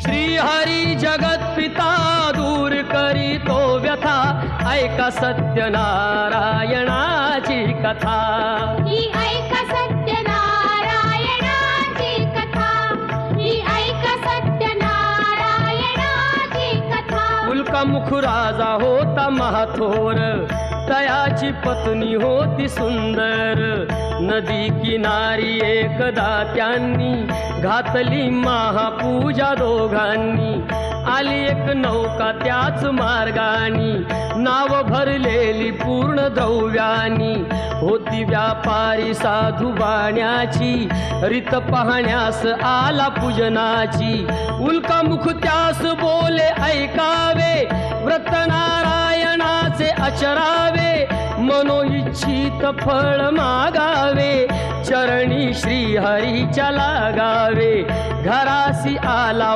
श्री हरी जगत पिता दूर करी तो व्यथा, ऐका सत्यनारायणाची कथा। ही ऐका सत्यनारायणाची कथा, ही ऐका सत्यनारायणाची कथा। उल्कामुख राजा होता महाथोर, तयाची पत्नी होती सुंदर। नदी किनारी एकदा त्यांनी घातली महापूजा दोघांनी। आली एक नौका त्याच मार्गानी, नाव भरलेली पूर्ण द्रव्यानी। होती व्यापारी साधू बाण्याची, रीत पाहण्यास आला पूजनाची। उल्कामुख त्यास बोले ऐकावे, व्रत नारायणाचे आचरावे। मनोइच्छित फळ मागावे, चरणी श्री हरीच्या लागावे। घरासी आला